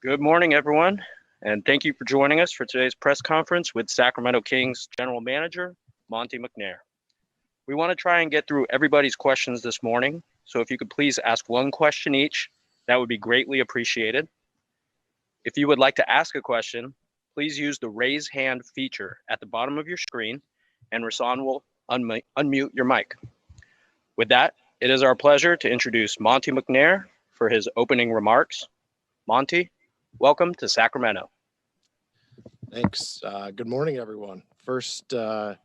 Good morning, everyone, and thank you for joining us for today's press conference with Sacramento Kings General Manager, Monte McNair. We want to try and get through everybody's questions this morning, so if you could please ask one question each, that would be greatly appreciated. If you would like to ask a question, please use the raise hand feature at the bottom of your screen, and Rasan will unmute your mic. With that, it is our pleasure to introduce Monte McNair for his opening remarks. Monte, welcome to Sacramento. Thanks. Good morning, everyone. First, I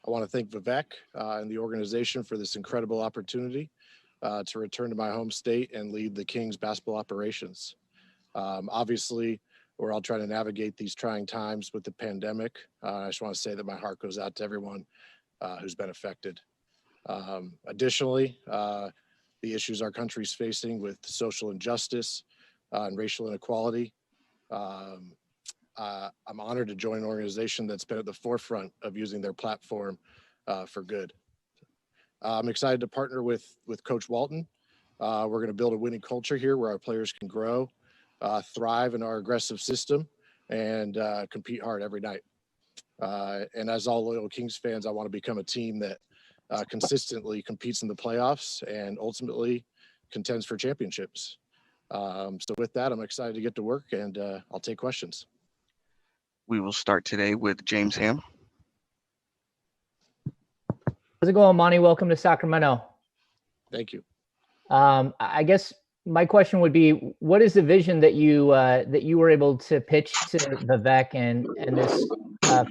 want to thank Vivek and the organization for this incredible opportunity to return to my home state and lead the Kings basketball operations. Obviously, we're all trying to navigate these trying times with the pandemic. I just want to say that my heart goes out to everyone who's been affected. Additionally, the issues our country's facing with social injustice and racial inequality. I'm honored to join an organization that's been at the forefront of using their platform for good. I'm excited to partner with Coach Walton. We're going to build a winning culture here where our players can grow, thrive in our aggressive system, and compete hard every night. And as all loyal Kings fans, I want to become a team that consistently competes in the playoffs and ultimately contends for championships. So with that, I'm excited to get to work, and I'll take questions. We will start today with James Ham. How's it going, Monty? Welcome to Sacramento. Thank you. I guess my question would be, what is the vision that you were able to pitch to Vivek and this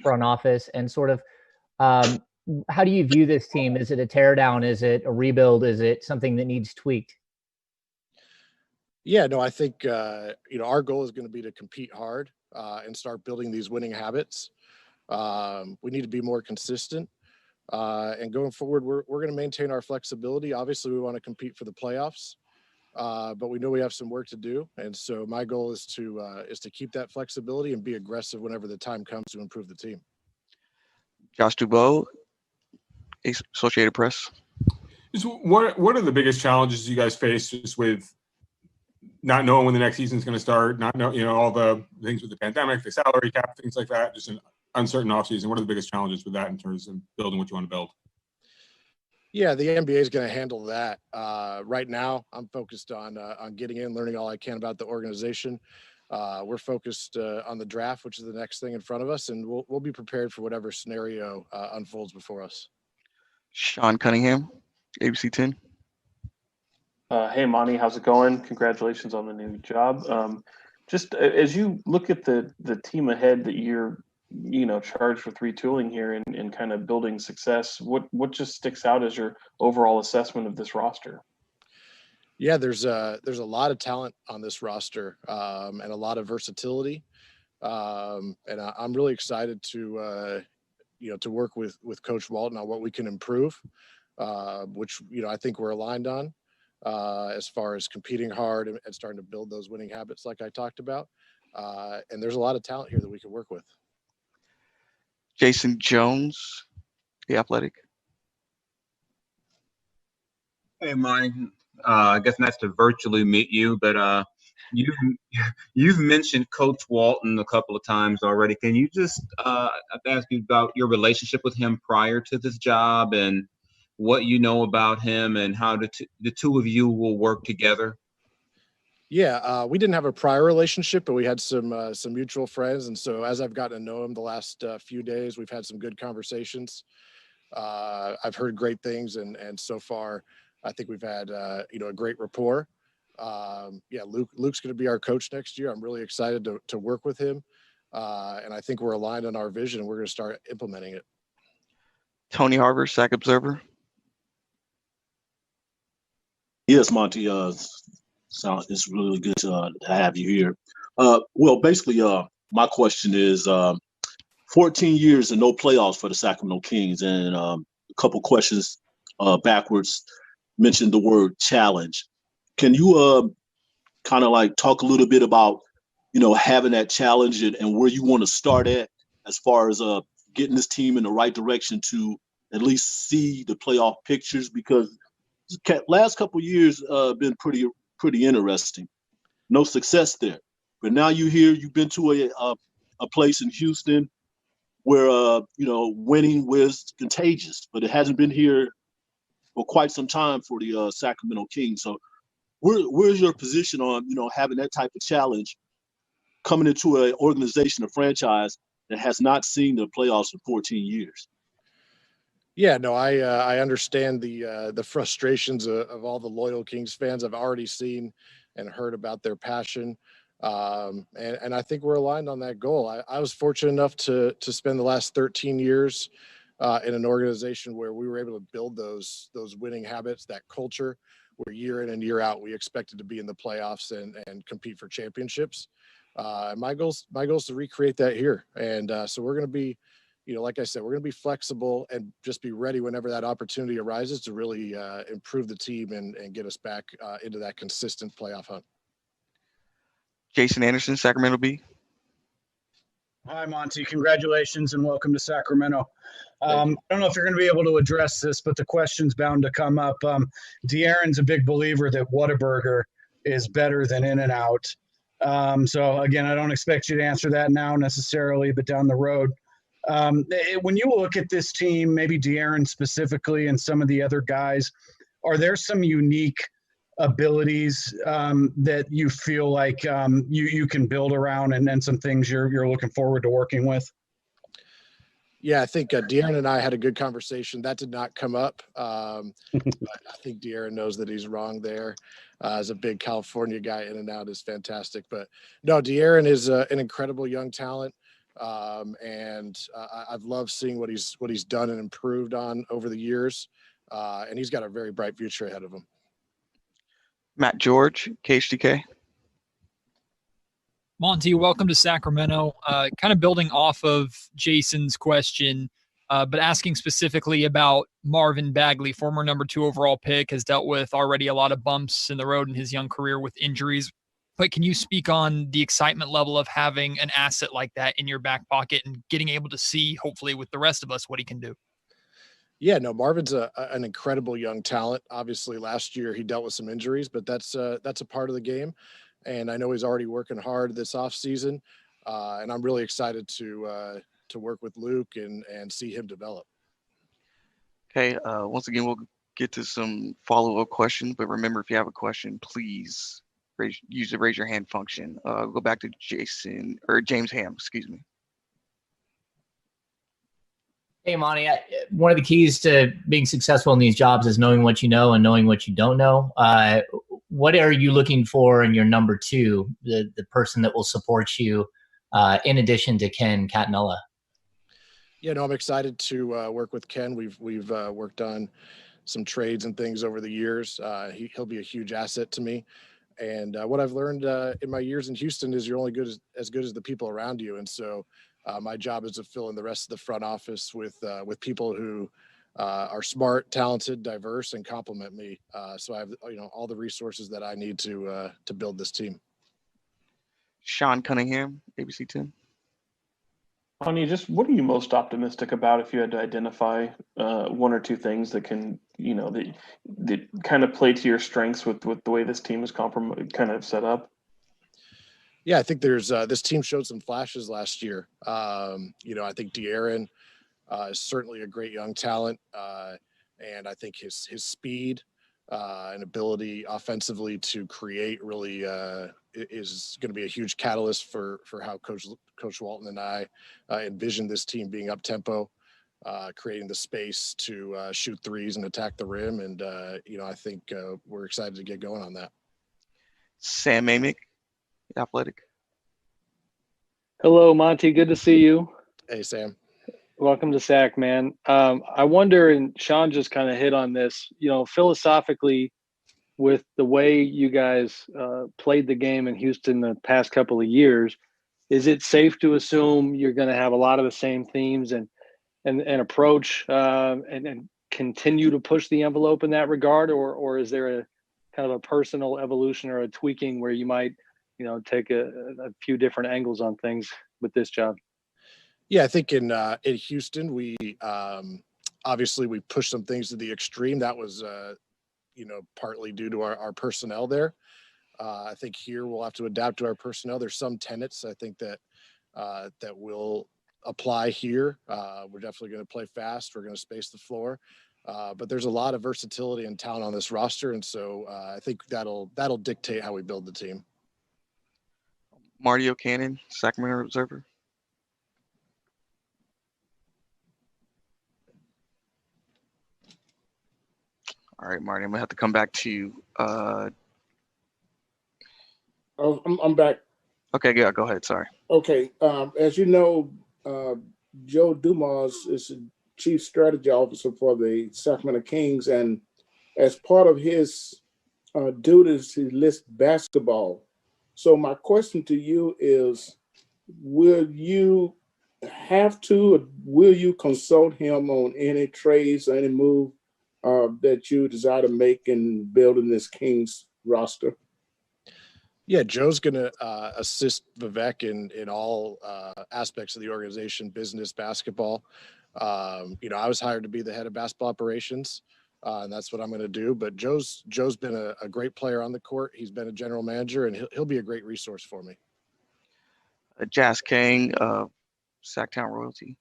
front office, and sort of how do you view this team? Is it a teardown? Is it a rebuild? Is it something that needs tweaked? Yeah, no, I think our goal is going to be to compete hard and start building these winning habits. We need to be more consistent. And going forward, we're going to maintain our flexibility. Obviously, we want to compete for the playoffs, but we know we have some work to do. And so my goal is to keep that flexibility and be aggressive whenever the time comes to improve the team. Josh Dubois, Associated Press. What are the biggest challenges you guys face just with not knowing when the next season is going to start, not know, all the things with the pandemic, the salary cap, things like that, just an uncertain offseason? What are the biggest challenges with that in terms of building what you want to build? Yeah, the NBA is going to handle that. Right now, I'm focused on getting in, learning all I can about the organization. We're focused on the draft, which is the next thing in front of us, and we'll be prepared for whatever scenario unfolds before us. Sean Cunningham, ABC 10. Hey, Monty, how's it going? Congratulations on the new job. Just as you look at the team ahead that you're, charged with retooling here and kind of building success, what just sticks out as your overall assessment of this roster? Yeah, there's a lot of talent on this roster and a lot of versatility. And I'm really excited to work with Coach Walton on what we can improve, which, I think we're aligned on. As far as competing hard and starting to build those winning habits like I talked about. And there's a lot of talent here that we can work with. Jason Jones, The Athletic. Hey, Mike. I guess nice to virtually meet you, but you've mentioned Coach Walton a couple of times already. Can you just ask you about your relationship with him prior to this job and what you know about him and how the two of you will work together? Yeah, we didn't have a prior relationship, but we had some mutual friends. And so as I've gotten to know him the last few days, we've had some good conversations. I've heard great things. And so far, I think we've had, a great rapport. Luke's going to be our coach next year. I'm really excited to work with him. And I think we're aligned on our vision, and we're going to start implementing it. Tony Harver, Sac Observer. Yes, Monty. It's really good to have you here. Well, basically, my question is 14 years and no playoffs for the Sacramento Kings. And a couple questions backwards. Mentioned the word challenge. Can you kind of like talk a little bit about, having that challenge and where you want to start at as far as getting this team in the right direction to at least see the playoff pictures? Because last couple of years been pretty interesting. No success there. But now you here, you've been to a place in Houston where winning was contagious, but it hasn't been here for quite some time for the Sacramento Kings. So where's your position on having that type of challenge coming into an organization, a franchise that has not seen the playoffs in 14 years? Yeah, no, I understand the frustrations of all the loyal Kings fans. I've already seen and heard about their passion, and I think we're aligned on that goal. I was fortunate enough to spend the last 13 years in an organization where we were able to build those winning habits, that culture, where year in and year out we expected to be in the playoffs and compete for championships. My goal's to recreate that here, and so we're going to be. Like I said, we're going to be flexible and just be ready whenever that opportunity arises to really improve the team and get us back into that consistent playoff hunt. Jason Anderson, Sacramento Bee. Hi, Monty. Congratulations and welcome to Sacramento. I don't know if you're going to be able to address this, but the question's bound to come up. De'Aaron's a big believer that Whataburger is better than In-N-Out. So, again, I don't expect you to answer that now necessarily, but down the road. When you look at this team, maybe De'Aaron specifically and some of the other guys, are there some unique abilities that you feel like you can build around and some things you're looking forward to working with? Yeah, I think De'Aaron and I had a good conversation. That did not come up. I think De'Aaron knows that he's wrong there. As a big California guy, In-N-Out is fantastic. But no, De'Aaron is an incredible young talent. And I've loved seeing what he's done and improved on over the years. And he's got a very bright future ahead of him. Matt George, KHTK. Monty, welcome to Sacramento. Kind of building off of Jason's question, but asking specifically about Marvin Bagley, former number 2 overall pick, has dealt with already a lot of bumps in the road in his young career with injuries. But can you speak on the excitement level of having an asset like that in your back pocket and getting able to see, hopefully with the rest of us, what he can do? Yeah, no, Marvin's an incredible young talent. Obviously, last year he dealt with some injuries, but that's a part of the game. And I know he's already working hard this offseason. And I'm really excited to work with Luke and see him develop. Okay, once again, we'll get to some follow-up questions, but remember, if you have a question, please use the raise your hand function. Go back to James Ham, excuse me. Hey, Monty, one of the keys to being successful in these jobs is knowing what you know and knowing what you don't know. What are you looking for in your number 2, the person that will support you in addition to Ken Catanella? Yeah, no, I'm excited to work with Ken. We've worked on some trades and things over the years. He'll be a huge asset to me. And what I've learned in my years in Houston is you're only as good as the people around you. And so my job is to fill in the rest of the front office with people who are smart, talented, diverse, and complement me. So I have all the resources that I need to build this team. Sean Cunningham, ABC 10. Honey, just what are you most optimistic about if you had to identify 1 or 2 things that can, that kind of play to your strengths with the way this team is kind of set up? Yeah, I think there's this team showed some flashes last year. I think De'Aaron is certainly a great young talent, and I think his speed and ability offensively to create really is going to be a huge catalyst for how Coach Walton and I envision this team being up tempo, creating the space to shoot threes and attack the rim. And I think we're excited to get going on that. Sam Amick, Athletic. Hello, Monty. Good to see you. Hey, Sam. Welcome to SAC, man. I wonder, and Sean just kind of hit on this, philosophically, with the way you guys played the game in Houston the past couple of years, is it safe to assume you're going to have a lot of the same themes and approach and continue to push the envelope in that regard, or is there a kind of a personal evolution or a tweaking where you might take a few different angles on things with this job? Yeah, I think in Houston, we obviously we pushed some things to the extreme. That was, partly due to our personnel there. I think here we'll have to adapt to our personnel. There's some tenets I think that will apply here. We're definitely going to play fast. We're going to space the floor. But there's a lot of versatility and talent on this roster, and so I think that'll dictate how we build the team. Marty O'Cannon, Sacramento Observer. All right, Marty, I'm gonna have to come back to you. I'm back. Okay, yeah, go ahead. Sorry. Okay. As you know, Joe Dumas is the chief strategy officer for the Sacramento Kings, and as part of his duties, he lists basketball. So my question to you is, will you consult him on any trades or any move that you desire to make in building this Kings roster? Yeah, Joe's going to assist Vivek in all aspects of the organization, business, basketball. I was hired to be the head of basketball operations, and that's what I'm going to do. But Joe's been a great player on the court. He's been a general manager, and he'll be a great resource for me. Jazz King, Sacktown Royalty.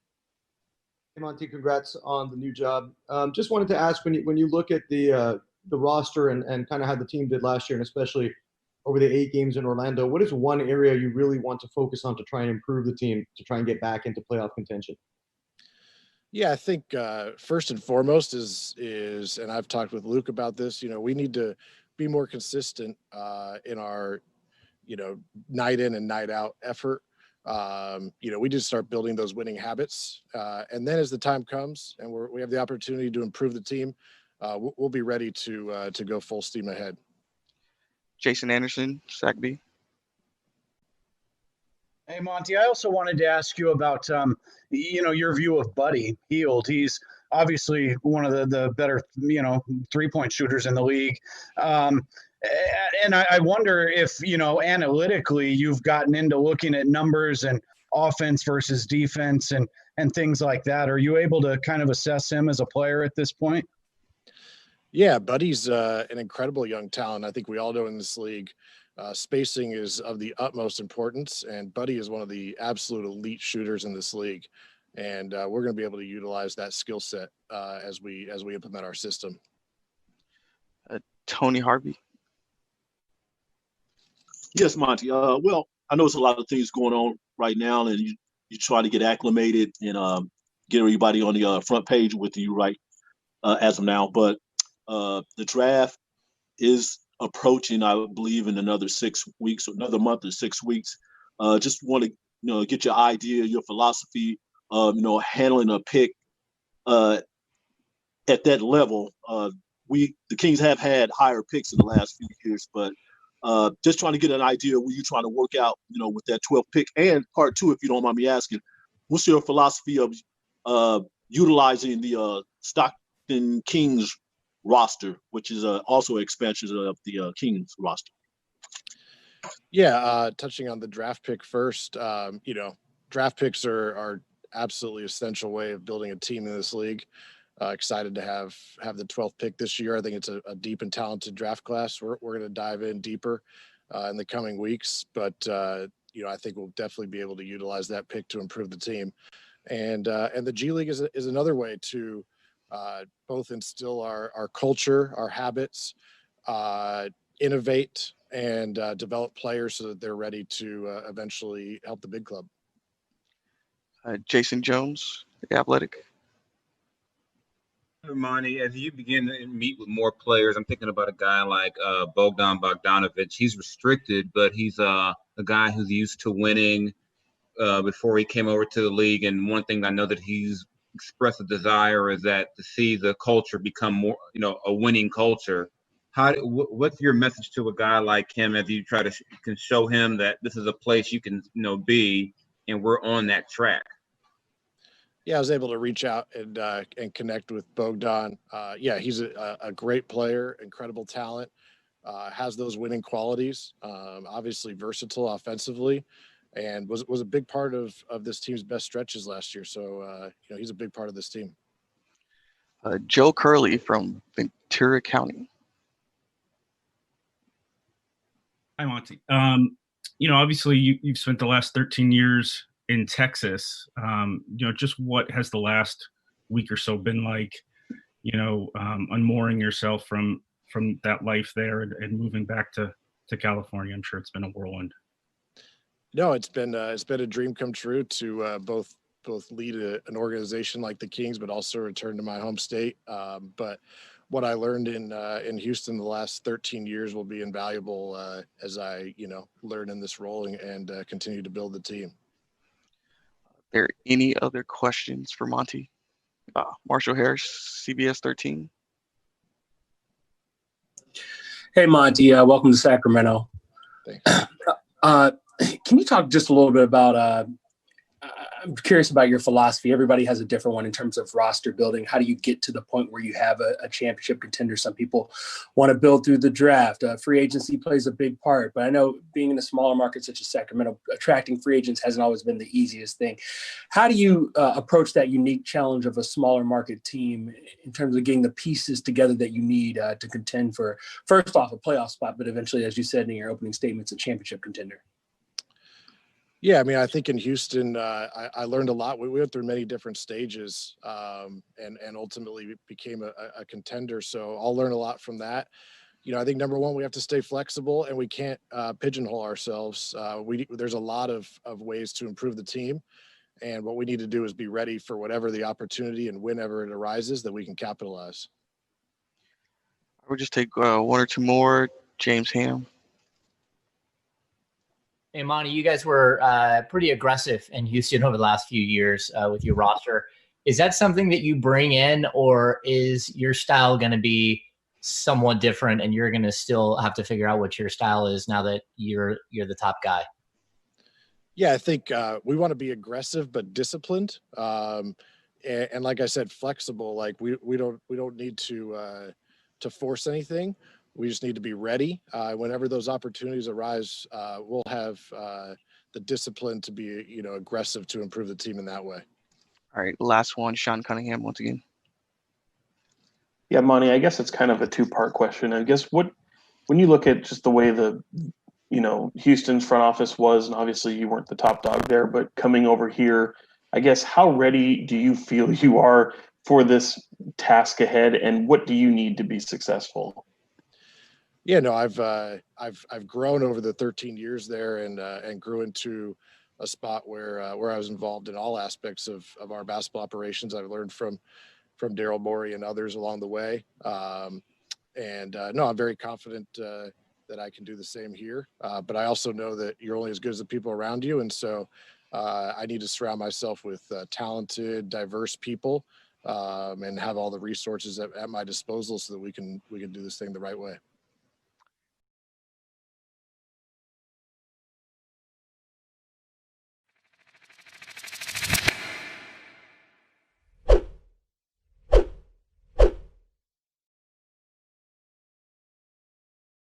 Hey, Monty, congrats on the new job. Just wanted to ask, when you look at the roster and kind of how the team did last year, and especially over the 8 games in Orlando, what is one area you really want to focus on to try and improve the team to try and get back into playoff contention? Yeah, I think first and foremost is, and I've talked with Luke about this. We need to be more consistent in our, night in and night out effort. We just start building those winning habits, and then as the time comes and we have the opportunity to improve the team, we'll be ready to go full steam ahead. Jason Anderson, Sac B. Hey, Monty, I also wanted to ask you about, your view of Buddy Hield. He's obviously one of the better, 3-point shooters in the league. And I wonder if, analytically, you've gotten into looking at numbers and offense versus defense and things like that. Are you able to kind of assess him as a player at this point? Yeah, Buddy's an incredible young talent. I think we all know in this league, spacing is of the utmost importance, and Buddy is one of the absolute elite shooters in this league. And we're going to be able to utilize that skill set as we implement our system. Tony Harvey. Yes, Monty. Well, I know there's a lot of things going on right now, and you try to get acclimated and get everybody on the front page with you right as of now. But the draft is approaching, I believe, in another 6 weeks, or another month or 6 weeks. Just want to, get your idea, your philosophy of, handling a pick at that level. The Kings have had higher picks in the last few years, but just trying to get an idea of what you're trying to work out, with that 12th pick. And part 2, if you don't mind me asking, what's your philosophy of utilizing the Stockton Kings roster, which is also expansion of the Kings roster? Yeah, touching on the draft pick first, draft picks are absolutely essential way of building a team in this league. Excited to have the 12th pick this year. I think it's a deep and talented draft class. We're going to dive in deeper in the coming weeks, but I think we'll definitely be able to utilize that pick to improve the team. And the G League is another way to both instill our culture, our habits, innovate, and develop players so that they're ready to eventually help the big club. Jason Jones, The Athletic. Monty, as you begin to meet with more players, I'm thinking about a guy like Bogdan Bogdanovic. He's restricted, but he's a guy who's used to winning before he came over to the league. And one thing I know that he's expressed a desire is that to see the culture become more, a winning culture. What's your message to a guy like him as you try to can show him that this is a place you can, be, and we're on that track? Yeah, I was able to reach out and connect with Bogdan. He's a great player, incredible talent, has those winning qualities, obviously versatile offensively, and was a big part of this team's best stretches last year. So, he's a big part of this team. Joe Curley from Ventura County. Hi, Monty. Obviously you've spent the last 13 years in Texas. Just what has the last week or so been like, unmooring yourself from that life there and moving back to California? I'm sure it's been a whirlwind. No, it's been a dream come true to both lead an organization like the Kings, but also return to my home state. But what I learned in Houston the last 13 years will be invaluable as I learn in this role and continue to build the team. Are there any other questions for Monty? Marshall Harris, CBS 13. Hey, Monty. Welcome to Sacramento. Thanks. Can you talk just a little bit about I'm curious about your philosophy. Everybody has a different one in terms of roster building. How do you get to the point where you have a championship contender? Some people want to build through the draft. Free agency plays a big part, but I know being in a smaller market such as Sacramento, attracting free agents hasn't always been the easiest thing. How do you approach that unique challenge of a smaller market team in terms of getting the pieces together that you need to contend for, first off, a playoff spot, but eventually, as you said in your opening statements, a championship contender? Yeah, I mean, I think in Houston, I learned a lot. We went through many different stages and ultimately became a contender. So I'll learn a lot from that. I think number one, we have to stay flexible and we can't pigeonhole ourselves. There's a lot of ways to improve the team. And what we need to do is be ready for whatever the opportunity and whenever it arises that we can capitalize. I would just take one or two more. James Ham. Hey, Monty, you guys were pretty aggressive in Houston over the last few years with your roster. Is that something that you bring in, or is your style going to be somewhat different and you're going to still have to figure out what your style is now that you're the top guy? Yeah, I think we want to be aggressive but disciplined, and like I said, flexible. Like we don't need to force anything. We just need to be ready. Whenever those opportunities arise, we'll have the discipline to be, aggressive to improve the team in that way. All right, last one, Sean Cunningham once again. Yeah, Monty, I guess it's kind of a two-part question. I guess when you look at just the way Houston's front office was, and obviously you weren't the top dog there, but coming over here, I guess how ready do you feel you are for this task ahead, and what do you need to be successful? Yeah, no, I've grown over the 13 years there and grew into a spot where I was involved in all aspects of our basketball operations. I've learned from Daryl Morey and others along the way. No, I'm very confident that I can do the same here. But I also know that you're only as good as the people around you. And so I need to surround myself with talented, diverse people and have all the resources at my disposal so that we can do this thing the right way.